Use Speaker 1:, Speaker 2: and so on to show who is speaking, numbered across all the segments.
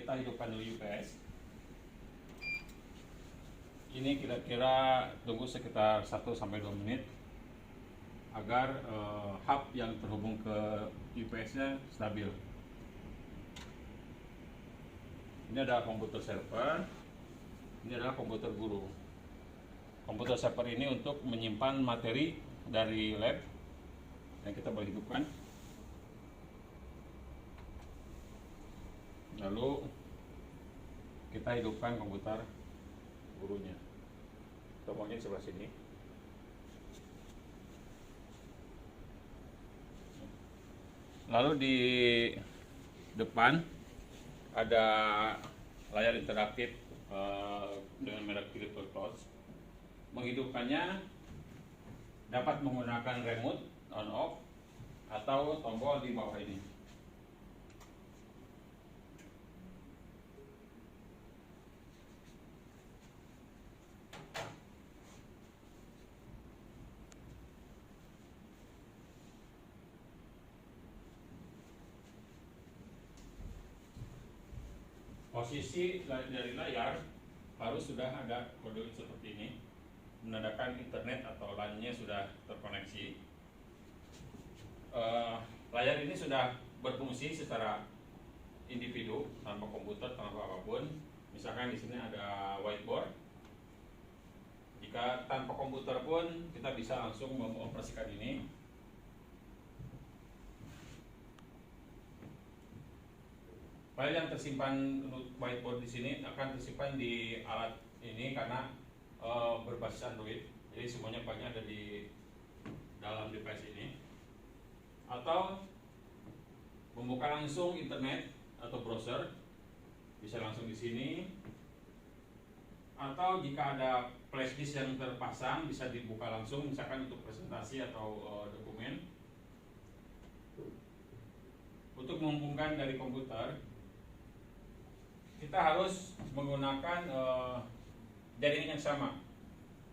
Speaker 1: kita hidupkan dulu UPS. Ini kira-kira tunggu sekitar 1-2 menit agar hub yang terhubung ke UPS-nya stabil. Ini adalah komputer server, ini adalah komputer guru. Komputer server ini untuk menyimpan materi dari lab yang kita boleh hidupkan. Lalu kita hidupkan komputer gurunya. Tombolnya di sebelah sini. Lalu di depan ada layar interaktif dengan merek Clipper Touch. Menghidupkannya dapat menggunakan remote on off atau tombol di bawah ini. Posisi dari layar harus sudah ada kode seperti ini, menandakan internet atau LAN-nya sudah terkoneksi. Layar ini sudah berfungsi secara individu tanpa komputer, tanpa apapun. Misalkan di sini ada whiteboard. Jika tanpa komputer pun kita bisa langsung mengoperasikan ini. File yang tersimpan whiteboard di sini akan tersimpan di alat ini karena berbasis Android. Jadi semuanya filenya ada di dalam device ini. Atau membuka langsung internet atau browser, bisa langsung di sini. Atau jika ada flash disk yang terpasang bisa dibuka langsung, misalkan untuk presentasi atau dokumen. Untuk menghubungkan dari komputer, kita harus menggunakan jaringan yang sama.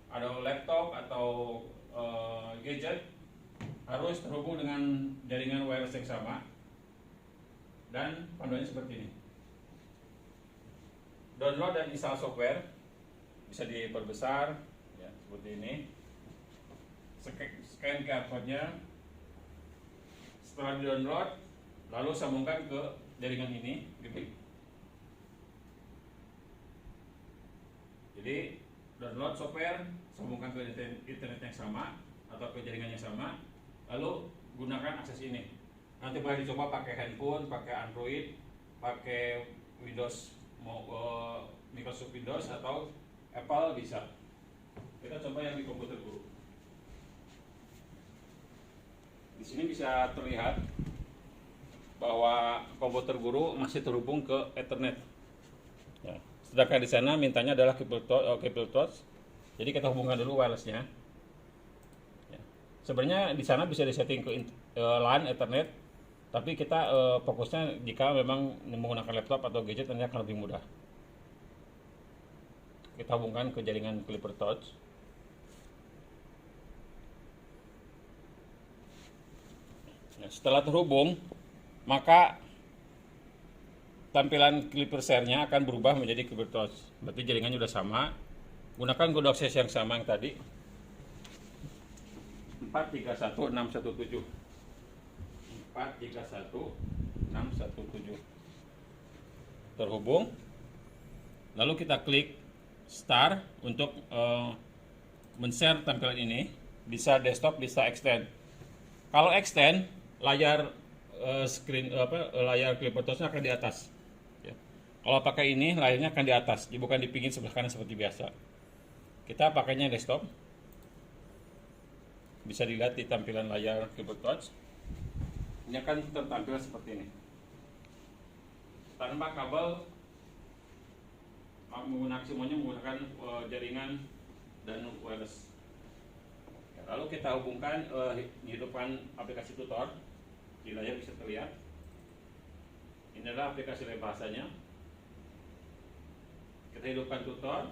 Speaker 1: Ada laptop atau gadget harus terhubung dengan jaringan wireless yang sama, dan panduannya seperti ini. Download dan install software bisa diperbesar ya, seperti ini. Scan QR code-nya. Setelah di-download, lalu sambungkan ke jaringan ini, gitu. Jadi download software, sambungkan ke internet yang sama atau ke jaringan yang sama, lalu gunakan akses ini. Nanti boleh dicoba pakai handphone, pakai Android, pakai Windows, Microsoft Windows atau Apple bisa. Kita coba yang di komputer guru. Di sini bisa terlihat bahwa komputer guru masih terhubung ke Ethernet. Ya. Sedangkan di sana mintanya adalah cable touch. Jadi kita hubungkan dulu wirelessnya. Ya. Sebenarnya di sana bisa disetting ke LAN, Ethernet, tapi kita fokusnya jika memang menggunakan laptop atau gadget nanti akan lebih mudah. Kita hubungkan ke jaringan Clipper Touch. Ya, setelah terhubung, maka tampilan Clipper Share-nya akan berubah menjadi Clipper Touch. Berarti jaringannya sudah sama. Gunakan kode akses yang sama yang tadi. 431617. 431617. Terhubung. Lalu kita klik Start untuk men-share tampilan ini. Bisa desktop, bisa extend. Kalau extend, layar layar Clipper Touch-nya akan di atas. Kalau pakai ini, layarnya akan di atas, bukan di pinggir sebelah kanan seperti biasa. Kita pakainya desktop. Bisa dilihat di tampilan layar Clipper Touch. Ini akan tertampil seperti ini. Tanpa kabel, semuanya menggunakan jaringan dan wireless. Lalu kita hubungkan, hidupkan aplikasi tutor. Di layar bisa terlihat. Ini adalah aplikasi bahasanya. Kita hidupkan tutor.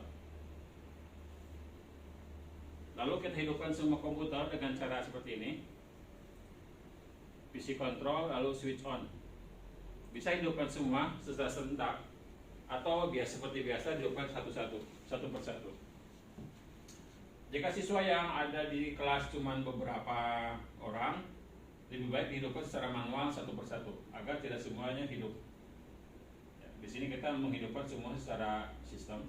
Speaker 1: Lalu kita hidupkan semua komputer dengan cara seperti ini. PC control lalu switch on. Bisa hidupkan semua secara serentak atau seperti biasa dilakukan satu persatu. Jika siswa yang ada di kelas cuma beberapa orang, lebih baik dihidupkan secara manual satu persatu agar tidak semuanya hidup. Ya, di sini kita menghidupkan semua secara sistem.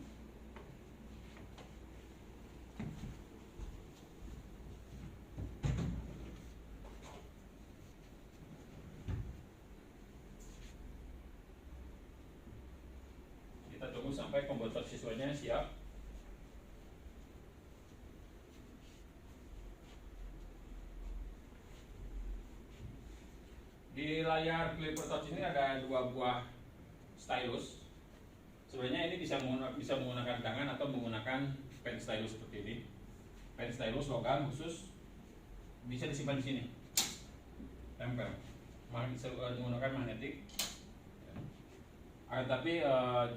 Speaker 1: Kita tunggu sampai komputer siswanya siap. Di layar Clipper Touch ini ada 2 buah stylus. Sebenarnya ini bisa menggunakan tangan atau menggunakan pen stylus seperti ini. Pen stylus logam khusus, bisa disimpan di sini. Tempel. Bisa menggunakan magnetik. Tapi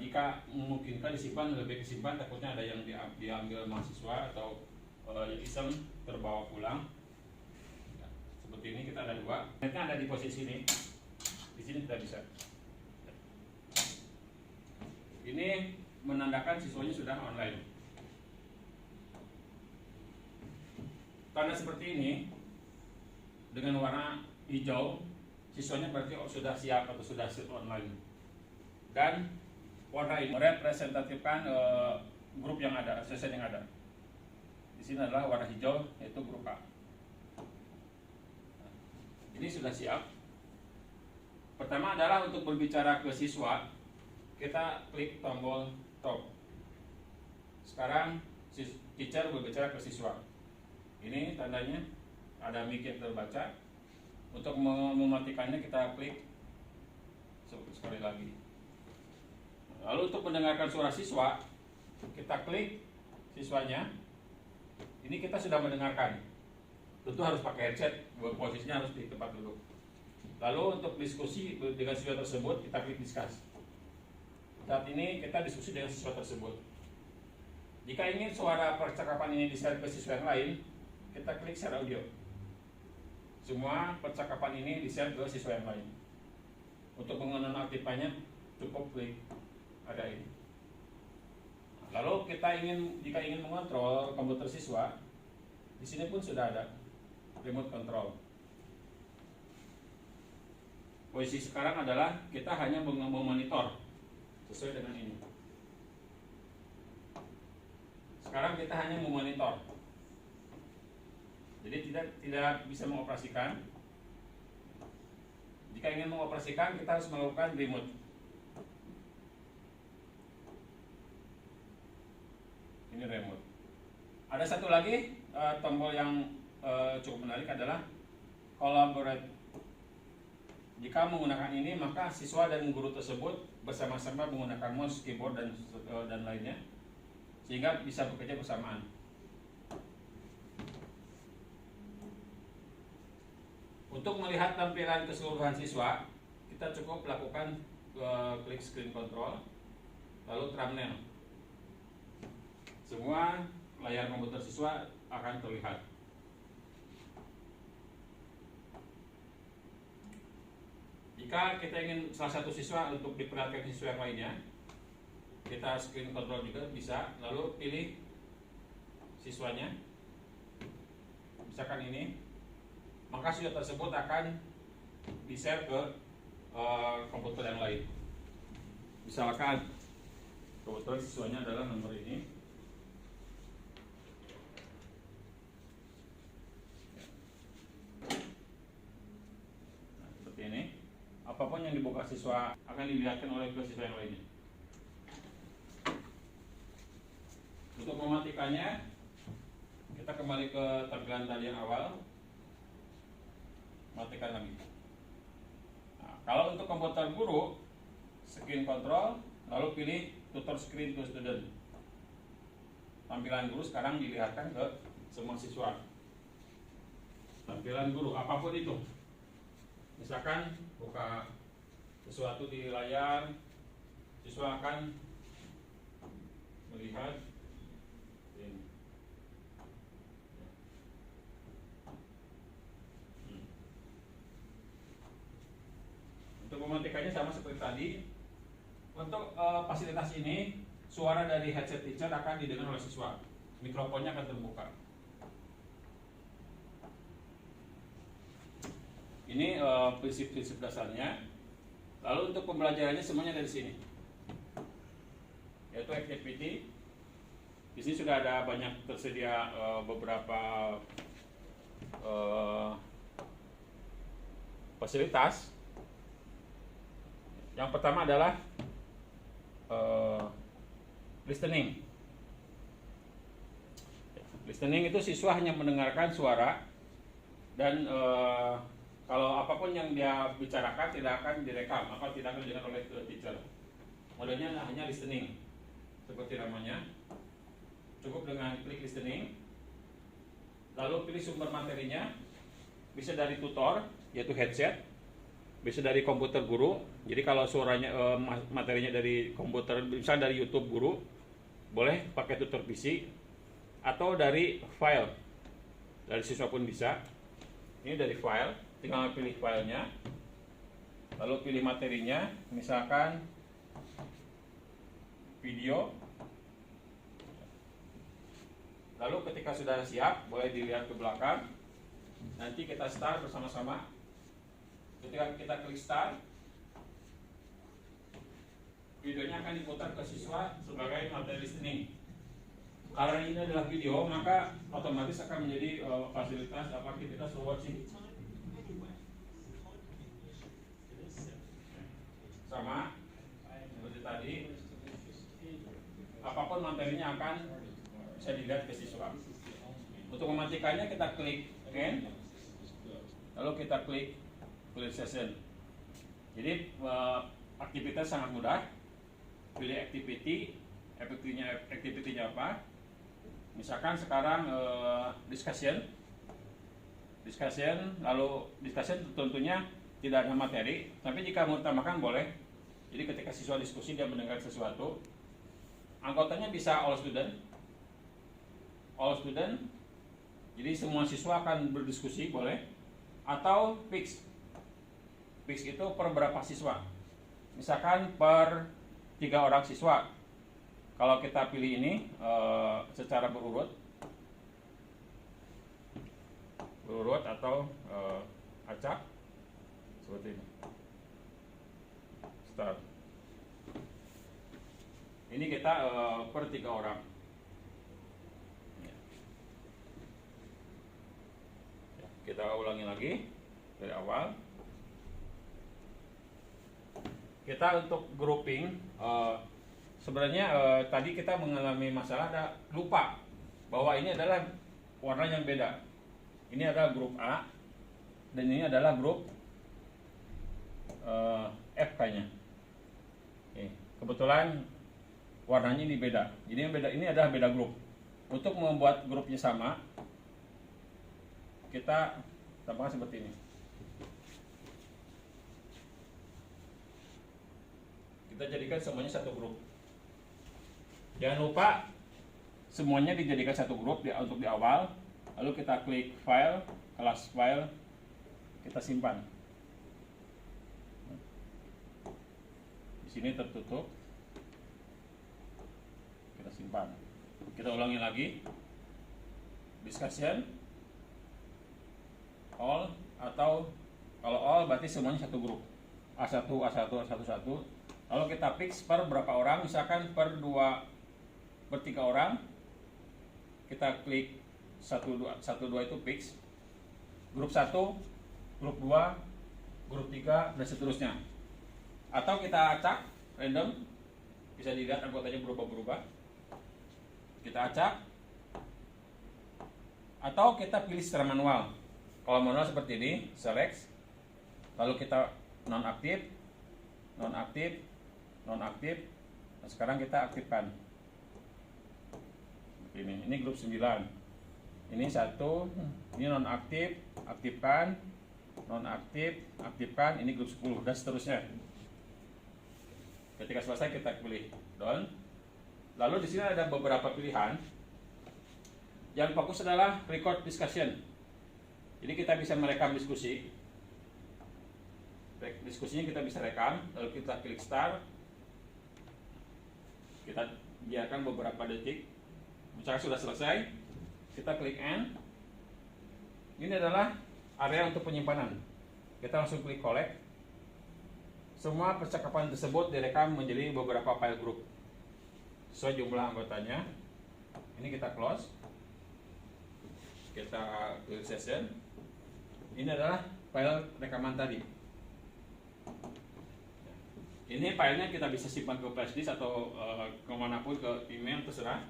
Speaker 1: jika memungkinkan disimpan, lebih disimpan, takutnya ada yang diambil mahasiswa atau yang iseng terbawa pulang. Seperti ini kita ada 2. Magnetnya ada di posisi ini. Di sini tidak bisa. Ini menandakan siswanya sudah online. Tanda seperti ini dengan warna hijau, siswanya berarti sudah siap atau sudah online. Dan warna ini merepresentatifkan grup yang ada, session yang ada. Di sini adalah warna hijau, yaitu grup A. Ini sudah siap. Pertama adalah untuk berbicara ke siswa, kita klik tombol top. Sekarang teacher berbicara ke siswa. Ini tandanya ada mic yang terbaca. Untuk mematikannya kita klik sekali lagi. Lalu untuk mendengarkan suara siswa, kita klik siswanya. Ini kita sudah mendengarkan. Tentu harus pakai headset, posisinya harus di tempat duduk. Lalu untuk diskusi dengan siswa tersebut, kita klik discuss. Saat ini kita diskusi dengan siswa tersebut. Jika ingin suara percakapan ini di-share ke siswa yang lain, kita klik share audio. Semua percakapan ini di-share ke siswa yang lain. Untuk menonaktifkannya, cukup klik ada ini. Lalu jika ingin mengontrol komputer siswa, di sini pun sudah ada remote control. Posisi sekarang adalah kita hanya memonitor sesuai dengan ini. Sekarang kita hanya memonitor. Jadi tidak bisa mengoperasikan. Jika ingin mengoperasikan, kita harus melakukan remote. Ini remote. Ada satu lagi tombol yang cukup menarik adalah collaborate. Jika menggunakan ini, maka siswa dan guru tersebut bersama-sama menggunakan mouse, keyboard dan lainnya, sehingga bisa bekerja bersamaan. Untuk melihat tampilan keseluruhan siswa, kita cukup lakukan klik screen control, lalu thumbnail. Semua layar komputer siswa akan terlihat. Jika kita ingin salah satu siswa untuk diperlihatkan ke siswa yang lainnya, kita screen control juga bisa, lalu pilih siswanya, misalkan ini, maka siswa tersebut akan di-share ke komputer yang lain. Misalkan kebetulan siswanya adalah nomor ini. Apapun yang dibuka siswa akan dilihatkan oleh siswa yang lainnya. Untuk mematikannya, kita kembali ke tampilan tadi yang awal, matikan lagi. Nah, kalau untuk komputer guru, screen control, lalu pilih tutor screen to student. Tampilan guru sekarang dilihatkan ke semua siswa. Tampilan guru apapun itu. Misalkan buka sesuatu di layar, siswa akan melihat ini. Untuk mematikannya sama seperti tadi, untuk fasilitas ini, suara dari headset teacher akan didengar oleh siswa. Mikrofonnya akan terbuka. Ini prinsip-prinsip dasarnya. Lalu untuk pembelajarannya semuanya dari sini, yaitu activity. Di sini sudah ada banyak tersedia beberapa fasilitas. Yang pertama adalah listening. Listening itu siswa hanya mendengarkan suara dan kalau apapun yang dia bicarakan tidak akan direkam atau tidak akan didengar oleh teacher. Modelnya hanya listening, seperti namanya. Cukup dengan klik listening, lalu pilih sumber materinya. Bisa dari tutor, yaitu headset, bisa dari komputer guru. Jadi kalau suaranya materinya dari komputer, misalnya dari YouTube guru, boleh pakai tutor PC, atau dari file, dari siswa pun bisa. Ini dari file. Tinggal pilih filenya, lalu pilih materinya, misalkan video. Lalu ketika sudah siap, boleh dilihat ke belakang. Nanti kita start bersama-sama. Ketika kita klik start, videonya akan diputar ke siswa sebagai materi listening. Karena ini adalah video, maka otomatis akan menjadi fasilitas aktivitas watching. Sama seperti tadi, apapun materinya akan bisa dilihat ke siswa. Untuk mematikannya kita klik end, lalu kita klik clear session. Jadi aktivitas sangat mudah. Pilih activity, activity-nya apa? Misalkan sekarang discussion, lalu discussion tentunya tidak ada materi, tapi jika mengutamakan boleh. Jadi ketika siswa diskusi dia mendengar sesuatu, anggotanya bisa all student, jadi semua siswa akan berdiskusi boleh, atau fix itu per berapa siswa, misalkan per 3 orang siswa. Kalau kita pilih ini secara berurut atau acak seperti ini. Start. Ini kita per 3 orang. Kita ulangi lagi dari awal. Kita untuk grouping, sebenarnya tadi kita mengalami masalah lupa bahwa ini adalah warna yang beda. Ini adalah grup A dan ini adalah grup F kayaknya. Kebetulan warnanya ini beda. Jadi yang beda ini adalah beda grup. Untuk membuat grupnya sama, kita tambahkan seperti ini. Kita jadikan semuanya satu grup. Jangan lupa semuanya dijadikan satu grup untuk di awal. Lalu kita klik file, kelas file, kita simpan. Di sini tertutup. Kita simpan. Kita ulangi lagi. Discussion, all, atau kalau all berarti semuanya satu grup. A1, A1, A1, A1. Lalu kita fix per berapa orang, misalkan per 3 orang. Kita klik 1, 2 itu fix. Grup 1, grup 2, grup 3, dan seterusnya. Atau kita acak random, bisa dilihat anggotanya berubah-berubah. Kita acak, atau kita pilih secara manual. Kalau manual seperti ini, select, lalu kita nonaktif, nah sekarang kita aktifkan. Ini grup 9, ini 1, ini nonaktif, aktifkan, nonaktif, aktifkan, ini grup 10, dan seterusnya. Ketika selesai kita pilih done. Lalu di sini ada beberapa pilihan. Yang fokus adalah record discussion. Jadi kita bisa merekam diskusi. Diskusinya kita bisa rekam, lalu kita klik start. Kita biarkan beberapa detik. Misalkan sudah selesai, kita klik end. Ini adalah area untuk penyimpanan. Kita langsung klik collect. Semua percakapan tersebut direkam menjadi beberapa file group sesuai jumlah anggotanya. Ini kita close. Kita klik session. Ini adalah file rekaman tadi. Ini filenya kita bisa simpan ke flash disk atau kemanapun, ke email, terserah.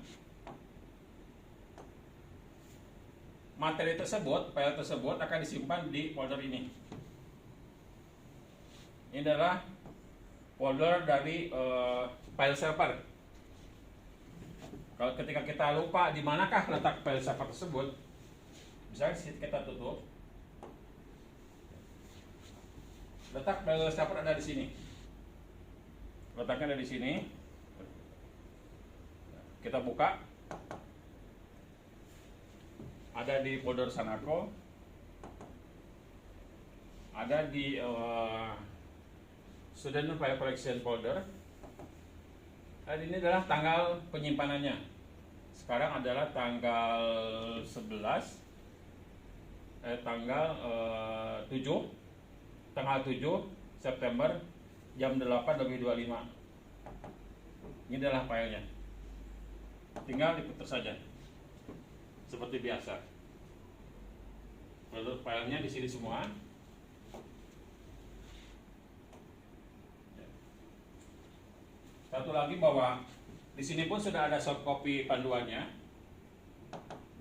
Speaker 1: Materi tersebut, file tersebut akan disimpan di folder ini. Ini adalah folder dari file server. Kalau ketika kita lupa di manakah letak file server tersebut, misalnya kita tutup. Letak file server ada di sini. Letaknya ada di sini. Kita buka. Ada di folder Sanako. Ada di Student File Collection folder. Dan ini adalah tanggal penyimpanannya. Sekarang adalah tanggal 11. Tanggal 7 September jam 8:25. Ini adalah filenya. Tinggal diputar saja. Seperti biasa. Lalu filenya di sini semua. Satu lagi bahwa di sini pun sudah ada soft copy panduannya.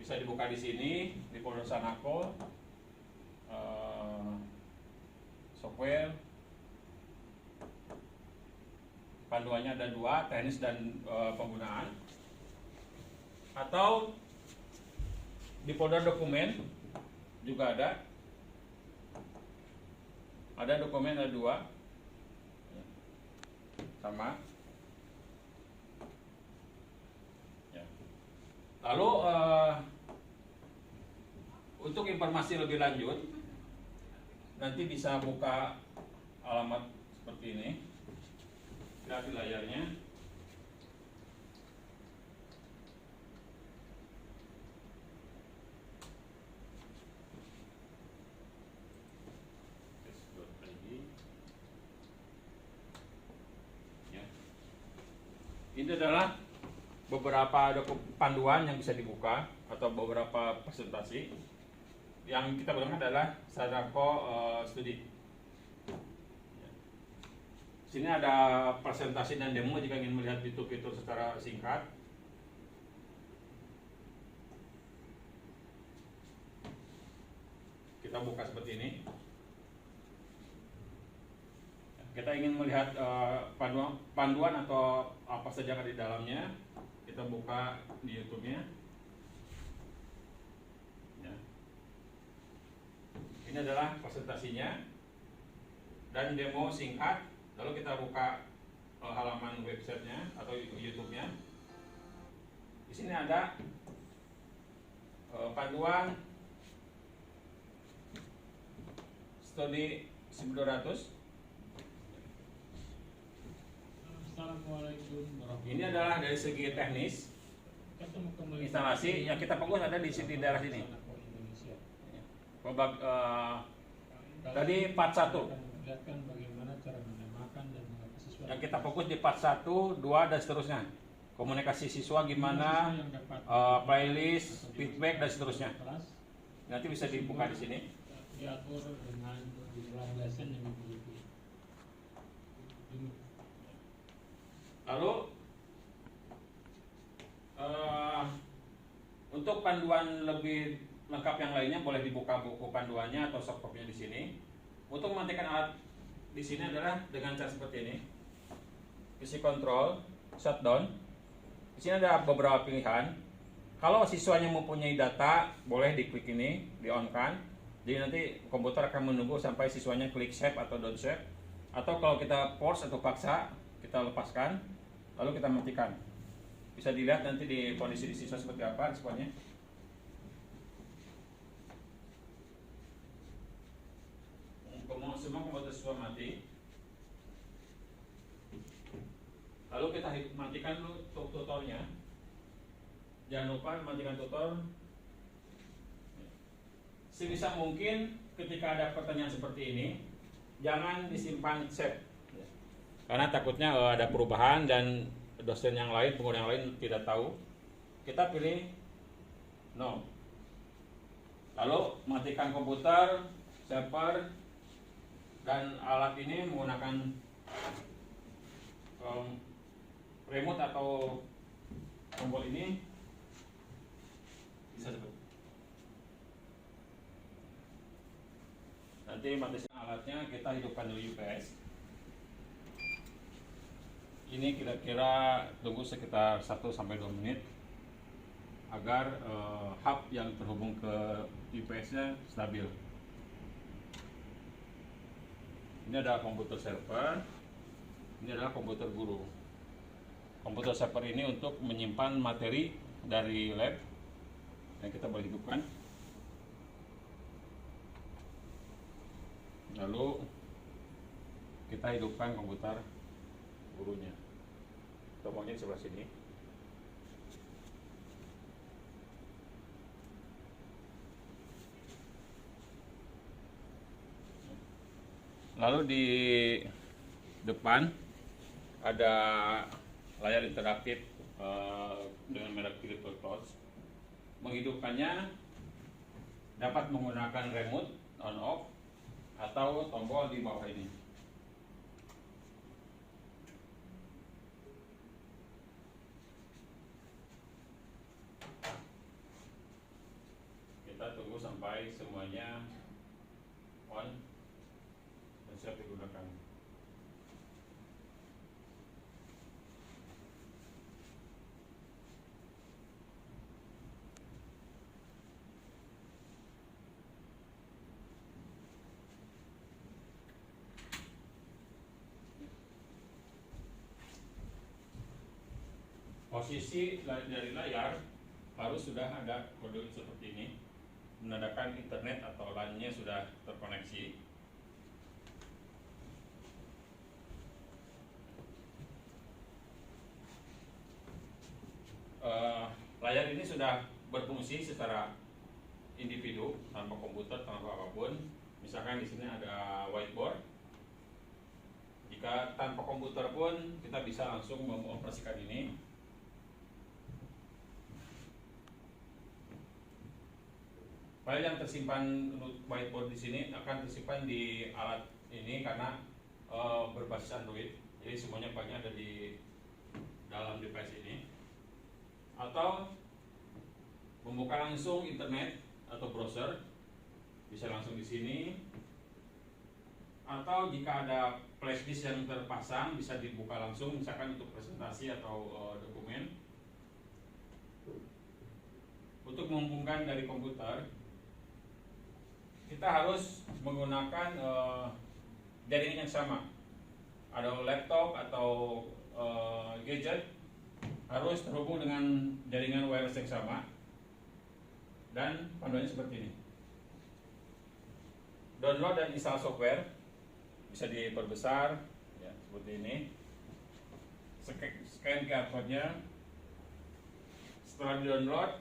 Speaker 1: Bisa dibuka di sini di folder Sanako. Software. Panduannya ada 2, teknis dan penggunaan. Atau di folder dokumen juga ada. Ada dokumen, ada 2. Sama. Ya. Lalu untuk informasi lebih lanjut, nanti bisa buka alamat seperti ini. Lihat di layarnya. Ini adalah beberapa panduan yang bisa dibuka atau beberapa presentasi. Yang kita gunakan adalah Sanako Studi. Sini ada presentasi dan demo jika ingin melihat fitur-fitur secara singkat. Kita buka seperti ini. Kita ingin melihat panduan atau apa saja yang ada di dalamnya. Kita buka di YouTube-nya. Ya. Ini adalah presentasinya dan demo singkat. Lalu kita buka halaman websitenya atau YouTube-nya. Di sini ada panduan studi 1200.
Speaker 2: Assalamualaikum warahmatullahi.
Speaker 1: Ini adalah dari segi teknis instalasi yang kita fokus ada di sini, daerah sini. Tadi part 1.
Speaker 2: Lihatkan bagaimana cara menamakan dan mengapa siswa.
Speaker 1: Yang kita fokus di part 1, 2 dan seterusnya. Komunikasi siswa gimana, playlist, feedback dan seterusnya. Nanti bisa dibuka di sini.
Speaker 2: Diatur dengan jumlah lesson yang begitu.
Speaker 1: Lalu untuk panduan lebih lengkap yang lainnya boleh dibuka buku panduannya atau soft copy-nya di sini. Untuk mematikan alat di sini adalah dengan cara seperti ini. PC control, shutdown. Di sini ada beberapa pilihan. Kalau siswanya mempunyai data, boleh diklik ini, di-on-kan. Jadi nanti komputer akan menunggu sampai siswanya klik save atau don't save. Atau kalau kita force atau paksa, kita lepaskan, lalu kita matikan. Bisa dilihat nanti di kondisi di siswa seperti apa responnya. Semua komputer siswa mati. Lalu Lalu kita matikan dulu tutornya. Jangan lupa matikan tutor. Sebisa mungkin ketika ada pertanyaan seperti ini, jangan disimpan save. Karena takutnya ada perubahan dan dosen yang lain, pengguna yang lain tidak tahu. Kita pilih no. Lalu matikan komputer, server, dan alat ini menggunakan remote atau tombol ini bisa seperti. Nanti matikan alatnya, kita hidupkan dulu UPS. Ini kira-kira tunggu sekitar 1-2 menit agar hub yang terhubung ke UPS-nya stabil. Ini adalah komputer server, ini adalah komputer guru. Komputer server ini untuk menyimpan materi dari lab yang kita boleh hidupkan. Lalu kita hidupkan komputer gurunya. Tombolnya di sebelah sini. Lalu di depan ada layar interaktif dengan merek Philips Touch. Menghidupkannya dapat menggunakan remote on off atau tombol di bawah ini. Kita tunggu sampai semuanya on dan siap digunakan. Posisi dari layar harus sudah ada kode seperti ini, menandakan internet atau LAN-nya sudah terkoneksi. Layar ini sudah berfungsi secara individu tanpa komputer, tanpa apapun. Misalkan di sini ada whiteboard. Jika tanpa komputer pun kita bisa langsung mengoperasikan ini. File yang tersimpan whiteboard di sini akan tersimpan di alat ini karena berbasis Android. Jadi semuanya filenya ada di dalam device ini. Atau membuka langsung internet atau browser, bisa langsung di sini. Atau jika ada flash disk yang terpasang, bisa dibuka langsung, misalkan untuk presentasi atau dokumen. Untuk menghubungkan dari komputer, kita harus menggunakan jaringan yang sama. Ada laptop atau gadget harus terhubung dengan jaringan wireless yang sama, dan panduannya seperti ini. Download dan install software bisa diperbesar ya, seperti ini. Scan QR code-nya. Setelah di-download,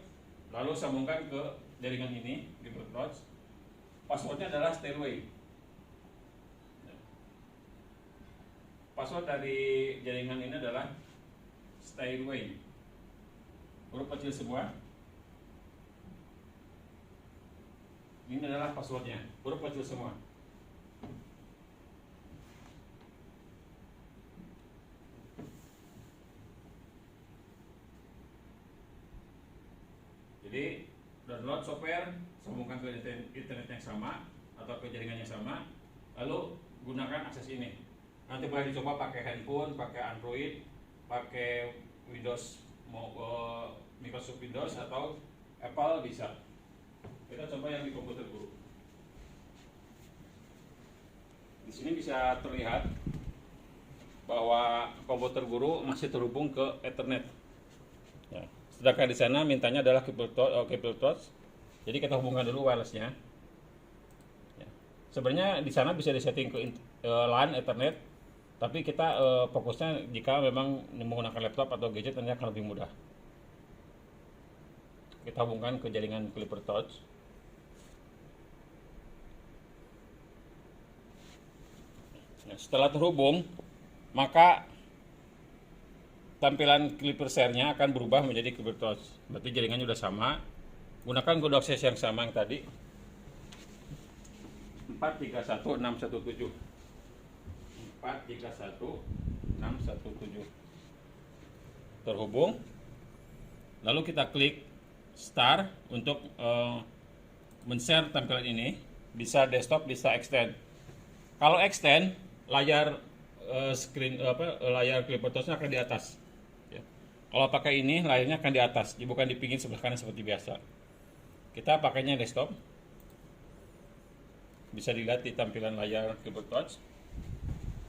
Speaker 1: lalu sambungkan ke jaringan ini di Bluetooth. Passwordnya adalah Stairway. Password dari jaringan ini adalah Stairway. Huruf kecil semua. Ini adalah passwordnya, huruf kecil semua. Jadi download software, sambungkan ke internet yang sama atau ke jaringan yang sama, lalu gunakan akses ini. Nanti boleh dicoba pakai handphone, pakai Android, pakai Windows, Microsoft Windows atau Apple bisa. Kita coba yang di komputer guru. Di sini bisa terlihat bahwa komputer guru masih terhubung ke Ethernet. Ya. Sedangkan di sana mintanya adalah cable touch. Jadi kita hubungkan dulu wirelessnya. Ya. Sebenarnya di sana bisa disetting ke LAN, Ethernet, Tapi kita fokusnya jika memang menggunakan laptop atau gadget nanti akan lebih mudah. Kita hubungkan ke jaringan Clipper Touch. Nah, setelah terhubung, maka tampilan Clipper Share-nya akan berubah menjadi Clipper Touch. Berarti jaringannya sudah sama. Gunakan kode akses yang sama yang tadi. 431617. 431617. Terhubung. Lalu kita klik Start untuk men-share tampilan ini. Bisa desktop, bisa extend. Kalau extend, layar layar Clipper Touch-nya akan di atas. Ya. Kalau pakai ini, layarnya akan di atas, bukan di pinggir sebelah kanan seperti biasa. Kita pakainya desktop. Bisa dilihat di tampilan layar Clipper Touch.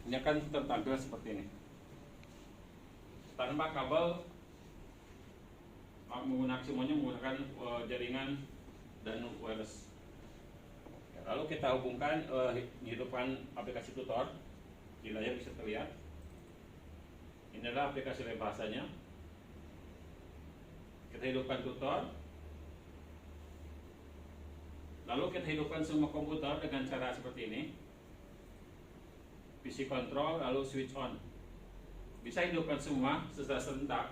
Speaker 1: Ini akan tertampil seperti ini. Tanpa kabel, semuanya menggunakan jaringan dan wireless. Lalu kita hubungkan, hidupkan aplikasi tutor. Di layar bisa terlihat. Ini adalah aplikasi lain bahasanya. Kita hidupkan tutor. Lalu kita hidupkan semua komputer dengan cara seperti ini. PC control lalu switch on. Bisa hidupkan semua secara serentak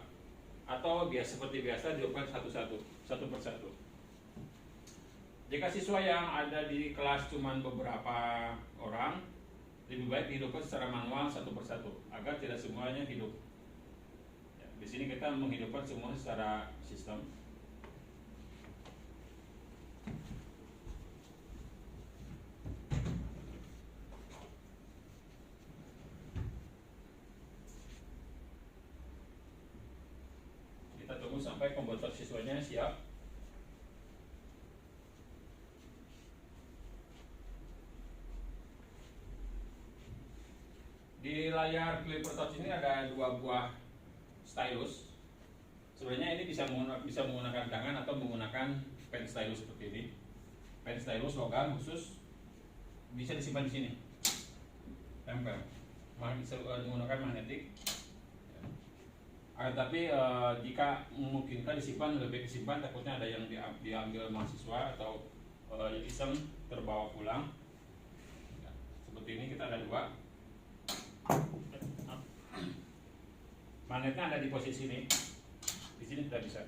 Speaker 1: atau seperti biasa dihidupkan satu persatu. Jika siswa yang ada di kelas cuma beberapa orang, lebih baik dihidupkan secara manual satu persatu agar tidak semuanya hidup. Ya, di sini kita menghidupkan semua secara sistem. Kita tunggu sampai komputer siswanya siap. Di layar Clipper Touch ini ada dua buah stylus. Sebenarnya ini bisa menggunakan tangan atau menggunakan pen stylus seperti ini. Pen stylus logam khusus, bisa disimpan di sini. Tempel. Bisa menggunakan magnetik. Tapi jika memungkinkan disimpan, lebih disimpan, takutnya ada yang diambil mahasiswa atau iseng terbawa pulang. Seperti ini kita ada dua. Magnetnya ada di posisi ini. Di sini tidak bisa.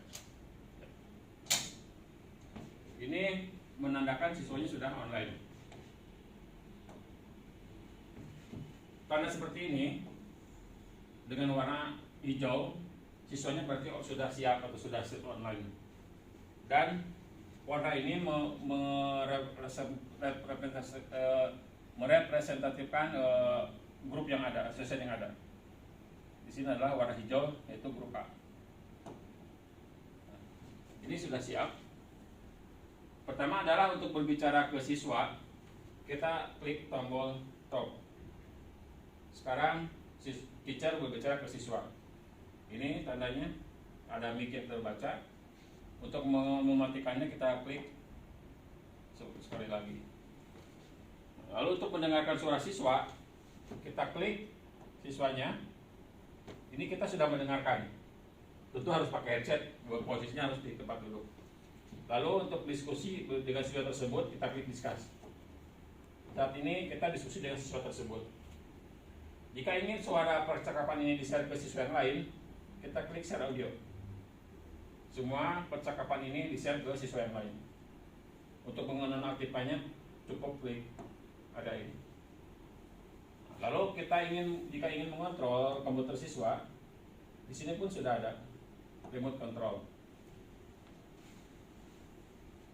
Speaker 1: Ini menandakan siswanya sudah online. Karena seperti ini dengan warna hijau, siswanya berarti sudah siap atau sudah online. Dan warna ini merepresentatifkan grup yang ada, session yang ada. Di sini adalah warna hijau, yaitu grup A. Ini sudah siap. Pertama adalah untuk berbicara ke siswa, kita klik tombol top. Sekarang teacher berbicara ke siswa. Ini tandanya ada mic yang terbaca. Untuk mematikannya kita klik sekali lagi. Lalu untuk mendengarkan suara siswa, kita klik siswanya. Ini kita sudah mendengarkan. Tentu harus pakai headset, posisinya harus di tempat duduk. Lalu untuk diskusi dengan siswa tersebut, kita klik discuss. Saat ini kita diskusi dengan siswa tersebut. Jika ingin suara percakapan ini di-share ke siswa yang lain, kita klik share audio. Semua percakapan ini di-share ke siswa yang lain. Untuk menonaktifkannya, cukup klik ada ini. Lalu jika ingin mengontrol komputer siswa, di sini pun sudah ada remote control.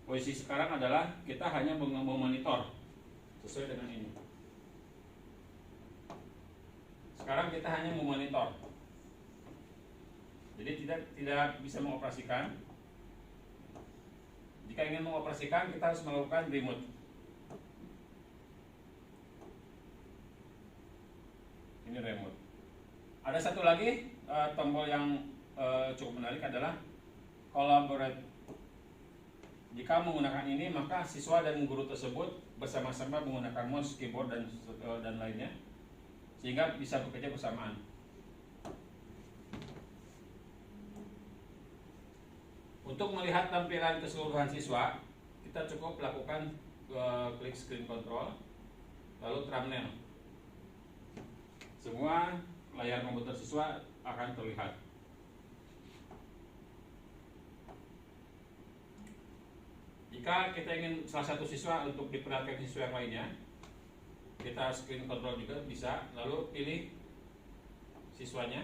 Speaker 1: Posisi sekarang adalah kita hanya memonitor sesuai dengan ini. Sekarang kita hanya memonitor. Jadi tidak bisa mengoperasikan. Jika ingin mengoperasikan, kita harus melakukan remote. Ini remote. Ada satu lagi tombol yang cukup menarik adalah collaborate. Jika menggunakan ini, maka siswa dan guru tersebut bersama-sama menggunakan mouse, keyboard dan lainnya, sehingga bisa bekerja bersamaan. Untuk melihat tampilan keseluruhan siswa, kita cukup lakukan klik screen control, lalu thumbnail. Semua layar komputer siswa akan terlihat. Jika kita ingin salah satu siswa untuk diperlihatkan siswa yang lainnya, kita screen control juga bisa, lalu pilih siswanya,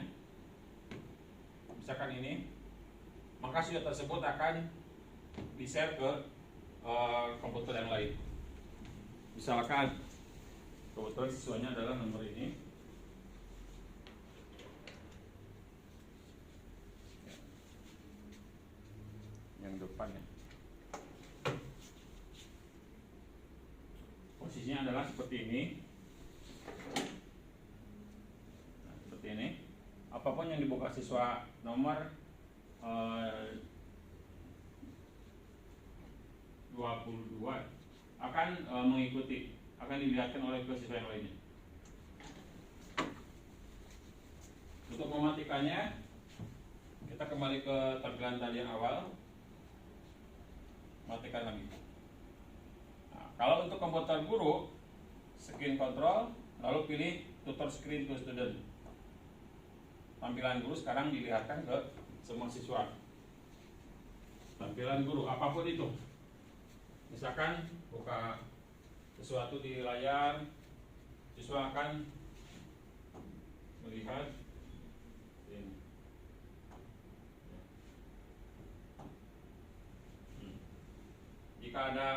Speaker 1: misalkan ini, maka siswa tersebut akan di-share ke komputer yang lain. Misalkan kebetulan siswanya adalah nomor ini, yang depan ya. Posisinya adalah seperti ini. Nah, seperti ini. Apapun yang dibuka siswa nomor 22 akan mengikuti, akan dilihatkan oleh siswa yang lainnya. Untuk mematikannya, kita kembali ke tampilan tadi yang awal, matikan lagi. Nah, kalau untuk komputer guru, screen control, lalu pilih tutor screen to student. Tampilan guru sekarang dilihatkan ke semua siswa. Tampilan guru apapun itu, misalkan buka sesuatu di layar, siswa akan melihat ini. Jika ada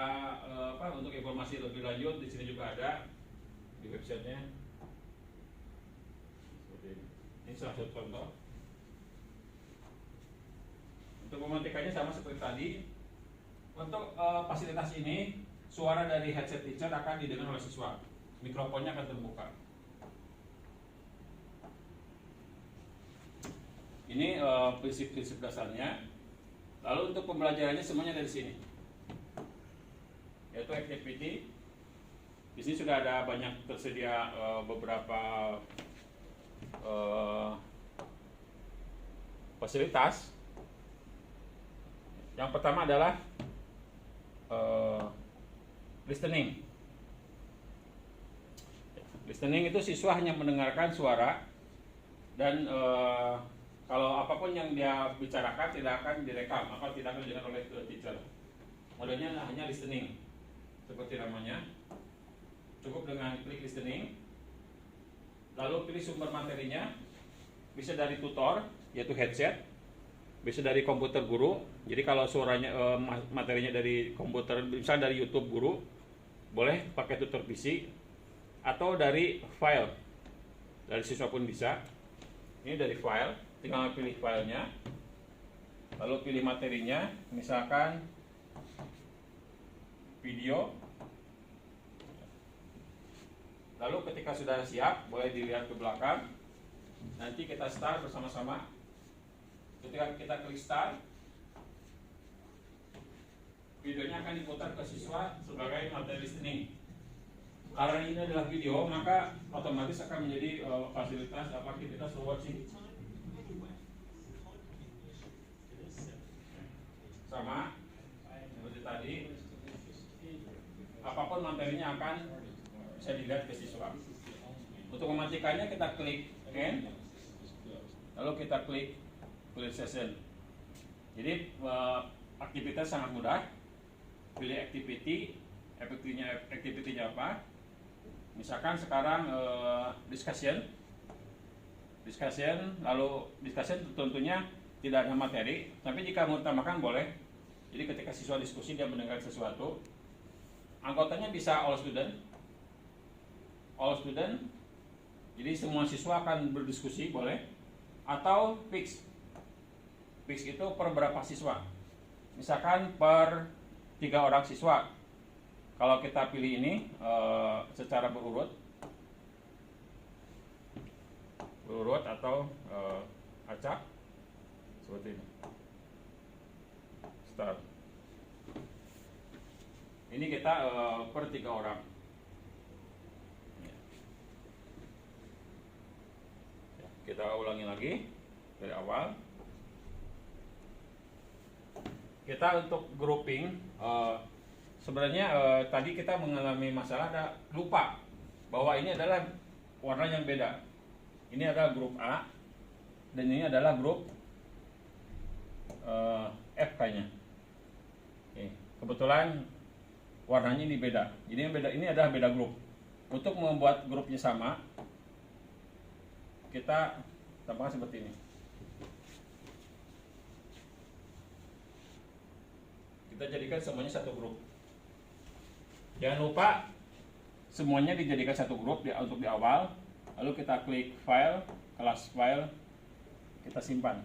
Speaker 1: untuk informasi lebih lanjut, di sini juga ada di websitenya. Seperti ini. Ini salah satu contoh. Untuk mematikannya sama seperti tadi. Untuk fasilitas ini, suara dari headset teacher akan didengar oleh siswa. Mikrofonnya akan terbuka. Ini prinsip-prinsip dasarnya. Lalu untuk pembelajarannya semuanya dari sini, yaitu activity. Di sini sudah ada banyak tersedia beberapa fasilitas. Yang pertama adalah listening. Listening itu siswa hanya mendengarkan suara dan kalau apapun yang dia bicarakan tidak akan direkam atau tidak akan didengar oleh teacher. Modelnya hanya listening, seperti namanya. Cukup dengan klik listening, lalu pilih sumber materinya, bisa dari tutor yaitu headset, bisa dari komputer guru. Jadi kalau suaranya materinya dari komputer, misalnya dari YouTube guru, boleh pakai tutor PC, atau dari file dari siswa pun bisa. Ini dari file, tinggal pilih filenya, lalu pilih materinya, misalkan video. Lalu ketika sudah siap, boleh dilihat ke belakang. Nanti kita start bersama-sama. Ketika kita klik start, videonya akan diputar ke siswa sebagai materi listening. Karena ini adalah video, maka otomatis akan menjadi fasilitas aktivitas watching. Sama seperti tadi, apapun materinya akan bisa dilihat ke siswa. Untuk mematikannya kita klik end, lalu kita klik clear session. Jadi aktivitas sangat mudah. Pilih activity, activity-nya apa? Misalkan sekarang discussion, lalu discussion tentunya tidak ada materi, tapi jika mau tambahkan boleh. Jadi ketika siswa diskusi dia mendengar sesuatu, anggotanya bisa all student, jadi semua siswa akan berdiskusi boleh, atau fix itu per berapa siswa, misalkan per 3 orang siswa. Kalau kita pilih ini secara berurut atau acak seperti ini. Start. Ini kita per 3 orang. Kita ulangi lagi dari awal. Kita untuk grouping, sebenarnya tadi kita mengalami masalah lupa bahwa ini adalah warna yang beda. Ini adalah grup A dan ini adalah grup F kayaknya. Oke, kebetulan warnanya ini beda. Ini adalah beda grup. Untuk membuat grupnya sama, kita tambahkan seperti ini. Kita jadikan semuanya satu grup. Jangan lupa semuanya dijadikan satu grup untuk di awal. Lalu kita klik file, kelas file, kita simpan.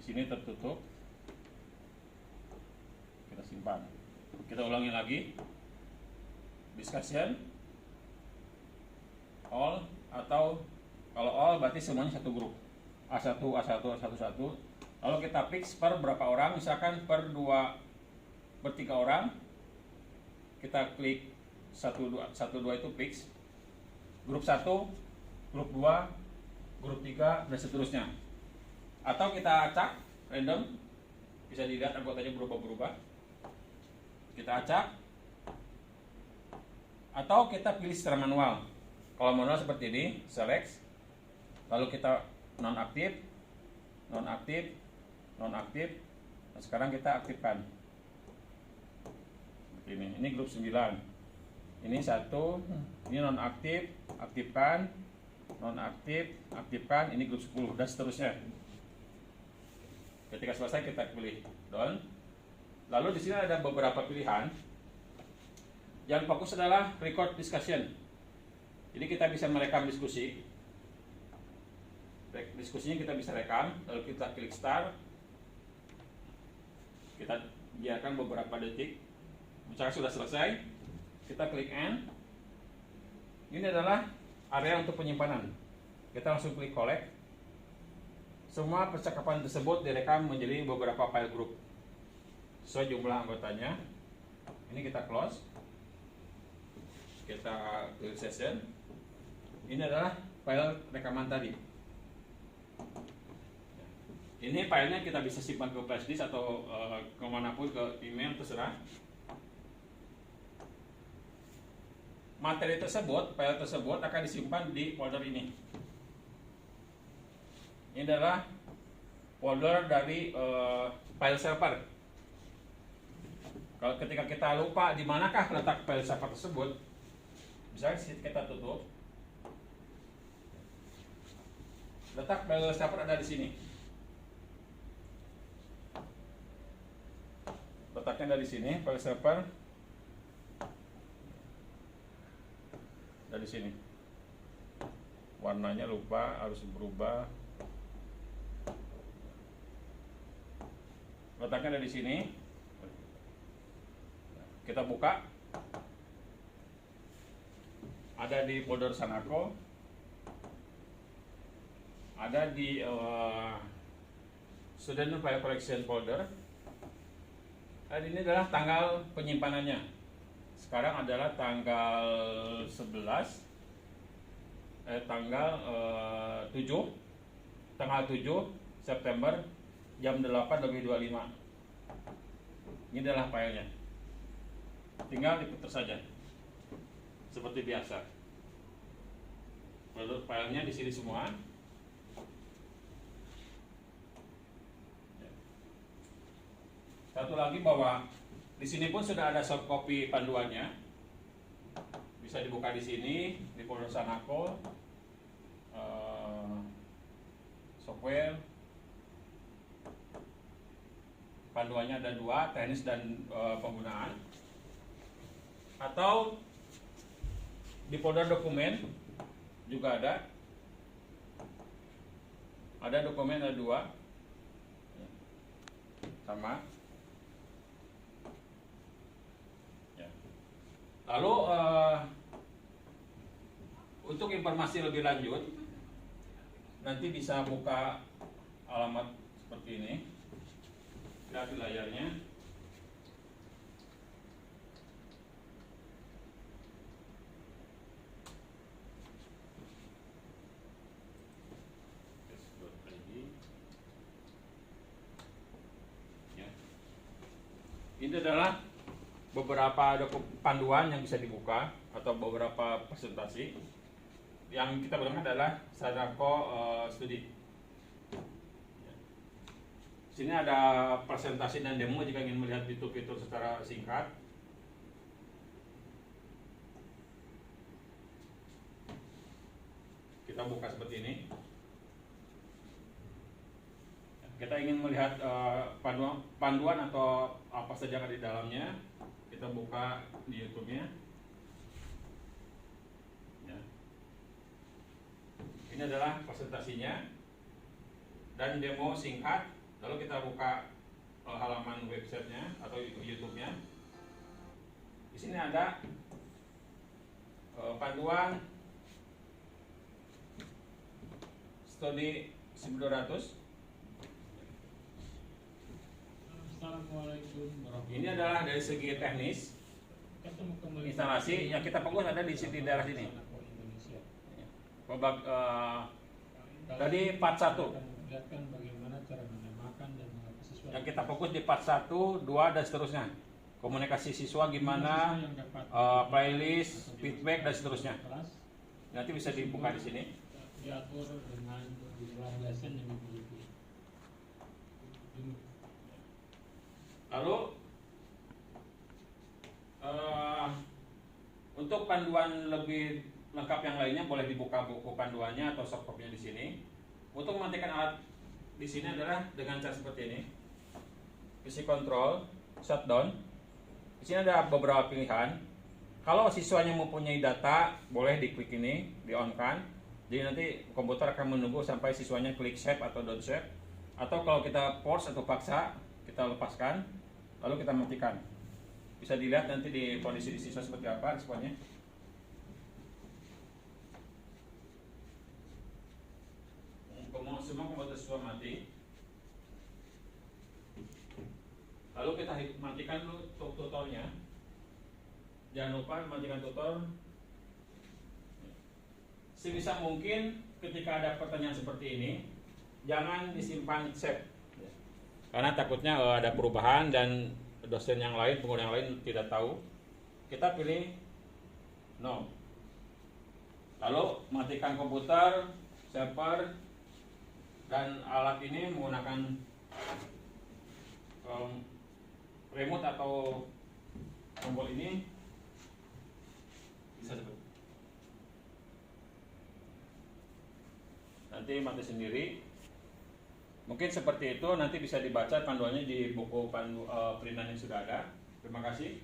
Speaker 1: Di sini tertutup. Kita simpan. Kita ulangi lagi. Discussion, all, atau kalau all berarti semuanya satu grup. A1, A1, A1, lalu kita fix per berapa orang, misalkan per 3 orang, kita klik 1, 2 itu fix, grup 1, grup 2, grup 3, dan seterusnya. Atau kita acak, random, bisa dilihat anggotanya berubah-berubah. Kita acak, atau kita pilih secara manual. Kalau manual seperti ini, select, lalu kita nonaktif, nonaktif, nonaktif. Nah, sekarang kita aktifkan. Seperti ini. Ini grup 9. Ini 1, ini nonaktif, aktifkan, nonaktif, aktifkan. Ini grup 10 dan seterusnya. Ketika selesai kita pilih done. Lalu di sini ada beberapa pilihan. Yang fokus adalah record discussion. Jadi kita bisa merekam diskusi. Diskusinya kita bisa rekam, lalu kita klik start. Kita biarkan beberapa detik. Misalkan sudah selesai, kita klik end. Ini adalah area untuk penyimpanan. Kita langsung klik collect. Semua percakapan tersebut direkam menjadi beberapa file group sesuai jumlah anggotanya. Ini kita close. Kita klik session. Ini adalah file rekaman tadi. Ini filenya kita bisa simpan ke flash disk atau kemanapun, ke email, terserah. Materi tersebut, file tersebut akan disimpan di folder ini. Ini adalah folder dari file server. Kalau ketika kita lupa di manakah letak file server tersebut, misalnya kita tutup, letak file server ada di sini. Letaknya dari sini, file server dari sini. Warnanya lupa, harus berubah. Letaknya dari sini. Kita buka. Ada di folder Sanako. Ada di Student File Collection folder. Dan ini adalah tanggal penyimpanannya. Sekarang adalah tanggal 11, tanggal 7 September jam 8:25. Ini adalah filenya. Tinggal diputar saja. Seperti biasa. Filenya di sini semua. Satu lagi bahwa di sini pun sudah ada soft copy panduannya. Bisa dibuka di sini di folder Sanako, software. Panduannya ada 2, teknis dan penggunaan. Atau di folder dokumen juga ada. Ada dokumen, ada 2. Sama. Lalu untuk informasi lebih lanjut, nanti bisa buka alamat seperti ini. Lihat di layarnya. Ini adalah beberapa panduan yang bisa dibuka atau beberapa presentasi. Yang kita gunakan adalah Sadako Studi. Di sini ada presentasi dan demo jika ingin melihat fitur-fitur secara singkat. Kita buka seperti ini. Kita ingin melihat panduan atau apa saja yang ada di dalamnya. Kita buka di YouTube-nya. Ya. Ini adalah presentasinya dan demo singkat. Lalu kita buka halaman websitenya atau YouTube-nya. Di sini ada panduan studi 1200.
Speaker 2: Assalamualaikum warahmatullahi
Speaker 1: Ini adalah dari segi teknis
Speaker 2: wabarakatuh.
Speaker 1: instalasi yang kita fokus ada di sini daerah sini.
Speaker 2: Indonesia.
Speaker 1: Tadi part 1.
Speaker 2: Lihatkan bagaimana cara menamakan dan mengapa siswa.
Speaker 1: Yang kita fokus di part 1, 2 dan seterusnya. Komunikasi siswa gimana,
Speaker 2: Yang dapat
Speaker 1: playlist, feedback dan seterusnya.
Speaker 2: kelas
Speaker 1: Nanti bisa dibuka di sini.
Speaker 2: diatur dengan jumlah lesson yang memiliki.
Speaker 1: Lalu untuk panduan lebih lengkap yang lainnya boleh dibuka buku panduannya atau soft copy-nya di sini. Untuk mematikan alat di sini adalah dengan cara seperti ini. PC control, shutdown. Di sini ada beberapa pilihan. Kalau siswanya mempunyai data, boleh diklik ini, di-on-kan. Jadi nanti komputer akan menunggu sampai siswanya klik save atau don't save. Atau kalau kita force atau paksa, kita lepaskan, lalu kita matikan. Bisa dilihat nanti di kondisi di siswa seperti apa responnya. Semua komputer siswa mati. Lalu kita matikan dulu tutornya. Jangan lupa matikan tutor. Sebisa mungkin ketika ada pertanyaan seperti ini, jangan disimpan save. Karena takutnya ada perubahan dan dosen yang lain, pengguna yang lain tidak tahu. Kita pilih no. Lalu matikan komputer, server, dan alat ini menggunakan remote atau tombol ini bisa seperti nanti mati sendiri. Mungkin seperti itu, nanti bisa dibaca panduannya di buku printan yang sudah ada. Terima kasih.